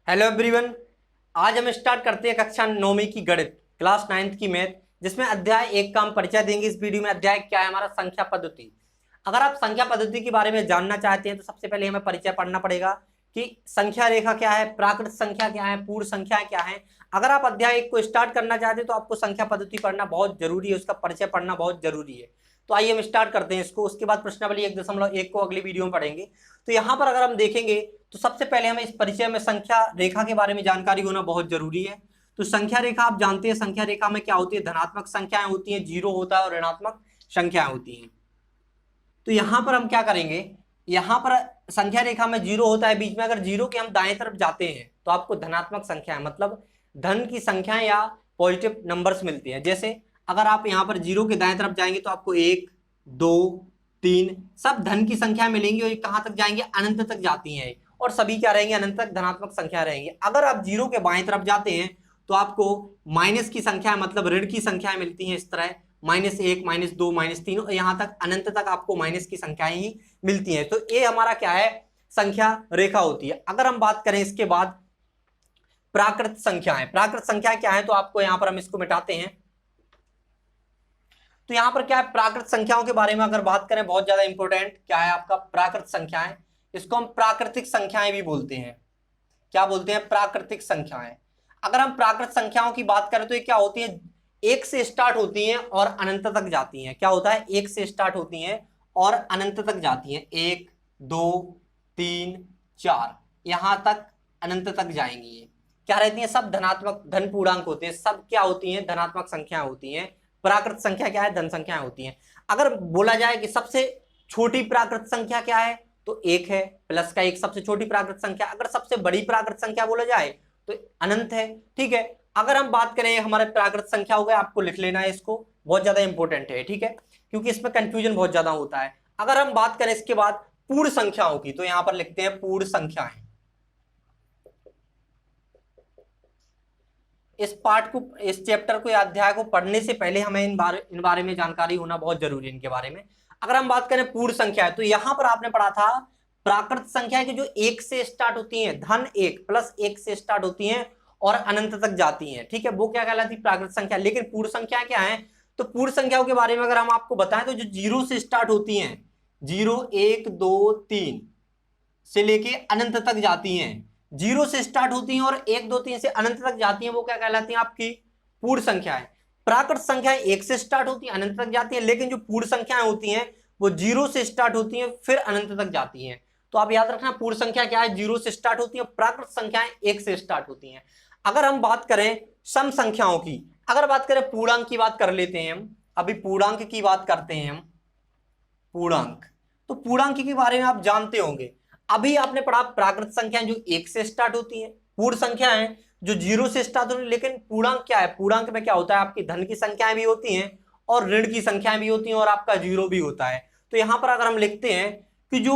Hello everyone. आज हम start करते हैं कक्षा 9वीं की गणित क्लास 9th की मैथ, जिसमें अध्याय 1 का हम परिचय देंगे। इस वीडियो में अध्याय क्या है हमारा, संख्या पद्धति। अगर आप संख्या पद्धति के बारे में जानना चाहते हैं तो सबसे पहले हमें परिचय पढ़ना पड़ेगा कि संख्या रेखा क्या है, प्राकृत संख्या क्या है, पूर्ण संख्या क्या है। अगर आप अध्याय 1 को स्टार्ट करना चाहते हैं तो आपको संख्या पद्धति पढ़ना बहुत जरूरी है, उसका परिचय पढ़ना बहुत जरूरी है। तो आइए हम स्टार्ट करते हैं इसको। उसके बाद प्रश्नावली 1.1 को अगली वीडियो में पढ़ेंगे। तो यहाँ पर अगर हम देखेंगे तो सबसे पहले हमें इस परिचय में संख्या रेखा के बारे में जानकारी होना बहुत जरूरी है। तो संख्या रेखा आप जानते हैं, संख्या रेखा में क्या होती है, धनात्मक संख्याएं होती हैं, जीरो होता है, और ऋणात्मक संख्याएं होती हैं। तो यहाँ पर हम क्या करेंगे, यहाँ पर संख्या रेखा में जीरो होता है बीच में। अगर जीरो के हम दाएं तरफ जाते हैं तो आपको धनात्मक संख्याएं मतलब धन की संख्याएं या पॉजिटिव नंबर्स मिलती हैं। जैसे अगर आप यहाँ पर जीरो के दाएं तरफ जाएंगे तो आपको 1, 2, 3 सब धन की संख्या मिलेंगी, और कहां तक जाएंगे, अनंत तक जाती हैं, और सभी क्या रहेंगे, अनंत तक धनात्मक संख्या रहेंगी। अगर आप जीरो के बाएं तरफ जाते हैं तो आपको माइनस की संख्या मतलब ऋण की संख्याएं मिलती हैं, इस तरह -1, -2, -3, और यहाँ तक अनंत तक आपको माइनस की संख्याएं ही मिलती हैं। तो ये हमारा क्या है, संख्या रेखा होती है। अगर हम बात करें इसके बाद प्राकृत संख्याएं, प्राकृत संख्या क्या है, तो आपको यहाँ पर हम इसको मिटाते हैं। तो यहाँ पर क्या है, प्राकृत संख्याओं के बारे में अगर बात करें, बहुत ज्यादा इंपॉर्टेंट क्या है आपका, प्राकृत संख्याएं। इसको हम प्राकृतिक संख्याएं भी बोलते हैं। क्या बोलते हैं, प्राकृतिक संख्याएं। अगर हम प्राकृत संख्याओं की बात करें तो ये क्या होती है, 1 से स्टार्ट होती हैं और अनंत तक जाती हैं। क्या होता है, 1 से स्टार्ट होती हैं और अनंत तक जाती हैं। 1, 2, 3, 4 यहां तक अनंत तक जाएंगी। ये क्या रहती हैं, सब धनात्मक, धन पूर्णांक होते हैं, सब क्या होती हैं, धनात्मक संख्या होती हैं। प्राकृत संख्या क्या है, धन संख्याएं होती हैं। अगर बोला जाए कि सबसे छोटी प्राकृत संख्या क्या है, तो 1 है, प्लस का 1 सबसे छोटी प्राकृत संख्या। अगर सबसे बड़ी प्राकृत संख्या बोला जाए तो अनंत है। ठीक है, अगर हम बात करें हमारे प्राकृत संख्या हो गए, आपको लिख लेना है इसको, बहुत ज्यादा इंपॉर्टेंट है। ठीक है, क्योंकि इसमें कंफ्यूजन बहुत ज्यादा होता है। अगर हम बात करें इसके बाद पूर्ण संख्याओं की, तो यहां पर लिखते हैं पूर्ण संख्याएं। इस पार्ट को, इस चैप्टर को या अध्याय को पढ़ने से पहले हमें इन बारे में जानकारी होना बहुत जरूरी है, इनके बारे में। अगर हम बात करें पूर्ण संख्या है, तो यहां पर आपने पढ़ा था प्राकृत संख्या की जो 1 से स्टार्ट होती हैं, धन 1 प्लस 1 से स्टार्ट होती हैं और अनंत तक जाती हैं। ठीक है, वो क्या कहलाती है, प्राकृत संख्या। लेकिन पूर्ण संख्या क्या है, तो पूर्ण संख्याओं के बारे में अगर हम आपको बताएं तो जो 0 से स्टार्ट होती हैं, 0, 1, 2, 3 से लेके अनंत तक जाती हैं, 0 से स्टार्ट होती हैं और 1, 2, 3 से अनंत तक जाती हैं, वो क्या कहलाती हैं, आपकी पूर्ण संख्याएं। प्राकृत संख्याएं 1 से स्टार्ट होती हैं, अनंत तक जाती हैं, लेकिन जो पूर्ण संख्याएं होती हैं वो 0 से स्टार्ट होती हैं फिर अनंत तक जाती हैं। तो आप याद रखना, पूर्ण संख्या क्या है, 0 से स्टार्ट होती है, प्राकृत संख्याएं 1 से स्टार्ट होती हैं। अगर हम बात करें सम संख्याओं की, अगर बात करें पूर्णांक की बात कर लेते हैं हम, अभी पूर्णांक की बात करते हैं हम। पूर्णांक, तो पूर्णांक के बारे में आप जानते होंगे। अभी आपने पढ़ा प्राकृत संख्याएं जो 1 से स्टार्ट होती हैं, पूर्ण संख्याएं जो 0 से स्टार्ट होती है। लेकिन पूर्णांक क्या है, पूर्णांक में क्या होता है, आपकी धन की संख्याएं भी होती हैं और ऋण की संख्याएं भी होती हैं और आपका 0 भी होता है। तो यहां पर अगर हम लिखते हैं कि जो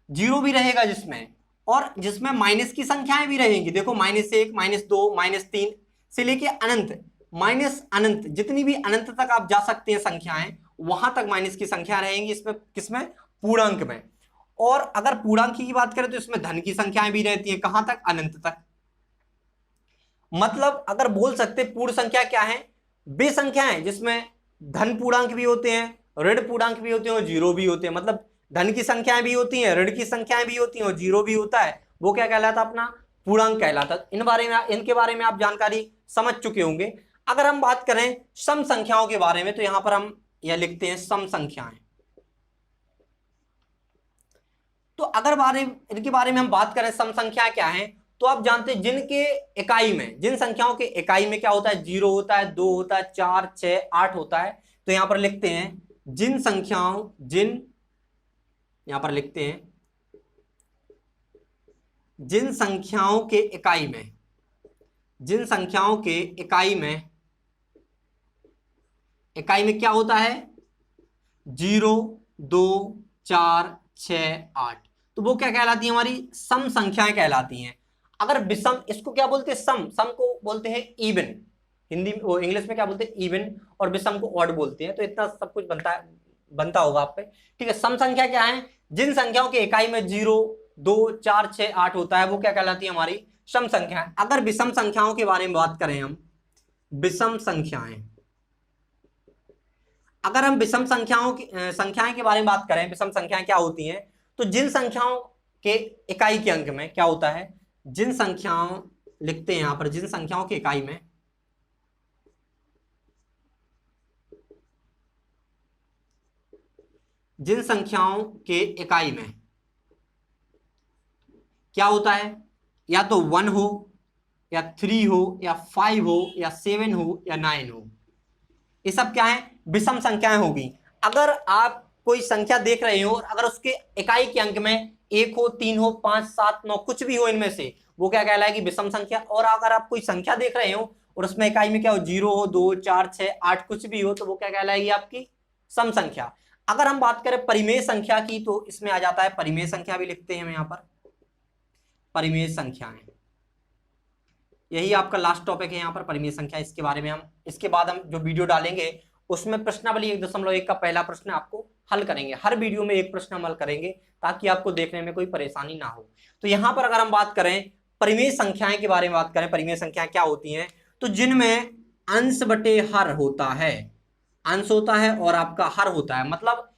0 भी रहेगा जिसमें, और जिसमें माइनस की संख्याएं भी रहेंगी, देखो -1, -2, -3 से लेके अनंत, माइनस अनंत, जितनी भी अनंत तक आप जा सकते हैं संख्याएं, वहां तक माइनस की संख्या रहेंगी। इसमें किसमें, पूर्णांक में। और अगर पूर्णांक की बात करें तो इसमें धन की संख्याएं भी रहती हैं, कहां तक, अनंत तक। मतलब अगर बोल सकते पूर्ण संख्या क्या है, वे संख्याएं जिसमें धन पूर्णांक भी होते हैं, ऋण पूर्णांक भी होते हैं और 0 भी होते हैं। मतलब धन की संख्याएं भी होती हैं, ऋण की संख्याएं भी होती हैं और 0 भी होता है, वो क्या कहलाता, अपना पूर्णांक कहलाता। इनके बारे में आप जानकारी समझ चुके होंगे। अगर हम बात करें सम संख्याओं के बारे में, तो यहां पर हम यह लिखते हैं सम संख्याएं। तो अगर इनके बारे में हम बात करें, सम संख्या क्या है, तो आप जानते हैं जिनके इकाई में, जिन संख्याओं के इकाई में क्या होता है, 0 होता है, 2 होता है, 4, 6, 8 होता है। तो यहां पर लिखते हैं यहां पर लिखते हैं जिन संख्याओं के इकाई में, जिन संख्याओं के इकाई में क्या होता है, 0, 2, 4, 6, 8, तो वो क्या कहलाती है, हमारी सम संख्याएं कहलाती हैं। अगर विषम, इसको क्या बोलते हैं, सम को बोलते हैं इवन, हिंदी में, इंग्लिश में क्या बोलते हैं, इवन, और विषम को ऑड बोलते हैं। तो इतना सब कुछ बनता होगा आप पे। ठीक है, सम संख्या क्या है, जिन संख्याओं के इकाई में 0, 2, 4, 6, 8 होता है, वो क्या कहलाती है, हमारी सम संख्याएं। अगर विषम संख्याओं के बारे में बात करें हम, विषम संख्याएं, अगर हम विषम संख्याएं के बारे में बात करें, विषम संख्याएं क्या होती हैं, तो जिन संख्याओं के इकाई के अंक में क्या होता है, जिन संख्याओं, लिखते हैं यहां पर, जिन संख्याओं की इकाई में, जिन संख्याओं के इकाई में क्या होता है, या तो 1 हो या 3 हो या 5 हो या 7 हो या 9 हो, ये सब क्या है, विषम संख्याएं होगी। अगर आप कोई संख्या देख रहे हो और अगर उसके इकाई के अंक में 1 हो, 3 हो, 5, 7, 9 कुछ भी हो इनमें से, वो क्या कहलाएगी, विषम संख्या। और अगर आप कोई संख्या देख रहे हो और उसमें इकाई में क्या हो, 0 हो, 2, 4, 6, 8 कुछ भी हो, तो वो क्या कहलाएगी, आपकी सम संख्या। अगर हम बात करें परिमेय संख्या की, तो इसमें आ जाता है परिमेय संख्या, भी लिखते हैं हम यहाँ पर, परिमेय संख्याएं। यही आपका लास्ट टॉपिक है यहाँ पर, परिमेय संख्या। इसके बारे में हम इसके बाद हम जो वीडियो डालेंगे उसमें प्रश्नावली 1.1 का पहला प्रश्न आपको हल करेंगे। हर वीडियो में एक प्रश्न हम हल करेंगे ताकि आपको देखने में कोई परेशानी ना हो। तो यहाँ पर अगर हम बात करें परिमेय संख्याएं के बारे में बात करें, परिमेय संख्याएं क्या होती हैं, तो जिनमें अंश बटे हर होता है, अंश होता है और आपका हर होता है, मतलब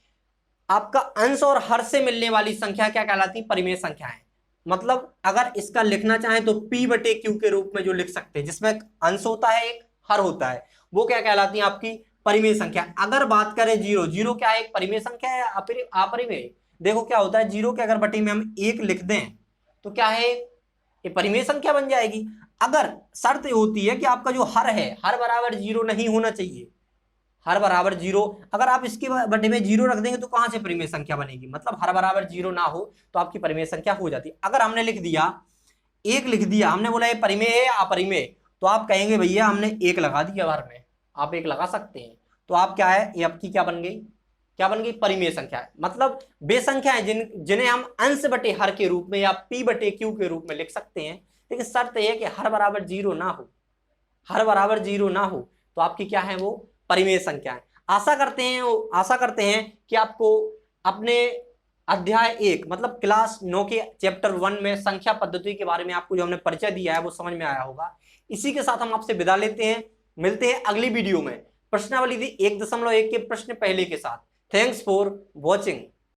आपका अंश और हर से मिलने वाली संख्या क्या कहलाती है, परिमेय संख्याएं। मतलब अगर इसका लिखना चाहें तो P बटे Q के रूप में जो लिख सकते हैं, जिसमें अंश होता है एक हर होता है, वो क्या कहलाती है, आपकी परिमेय संख्या। अगर बात करें जीरो, जीरो क्या है, एक परिमेय संख्या है, अपरिमेय। देखो क्या होता है, जीरो के अगर बटे में हम 1 लिख दें तो क्या है, ये परिमेय संख्या बन जाएगी। अगर शर्त होती है कि आपका जो हर है, हर बराबर 0 नहीं होना चाहिए, हर बराबर 0, अगर आप इसके बटे में 0 रख देंगे तो कहां से परिमेय संख्या बनेगी, मतलब हर बराबर 0 ना हो तो आपकी परिमेय संख्या हो जाती है। अगर हमने लिख दिया 1 लिख दिया, हमने बोला ये परिमेय है या अपरिमेय, तो आप कहेंगे भैया हमने 1 लगा दिया हर में, आप 1 लगा सकते हैं, तो आप क्या है, ये आपकी क्या बन गई, क्या बन गई, परिमेय संख्या है। मतलब वे संख्या है जिन्हें हम अंश बटे हर के रूप में या P बटे Q के रूप में लिख सकते हैं, लेकिन शर्त यह है कि हर बराबर 0 ना हो, हर बराबर 0 ना हो तो आपकी क्या है, वो परिमेय संख्या है। आशा करते हैं कि आपको अपने अध्याय 1 मतलब क्लास 9 के चैप्टर 1 में संख्या पद्धति के बारे में आपको जो हमने परिचय दिया है वो समझ में आया होगा। इसी के साथ हम आपसे विदा लेते हैं, मिलते हैं अगली वीडियो में प्रश्नावली 1.1 के प्रश्न पहले के साथ। Thanks for watching.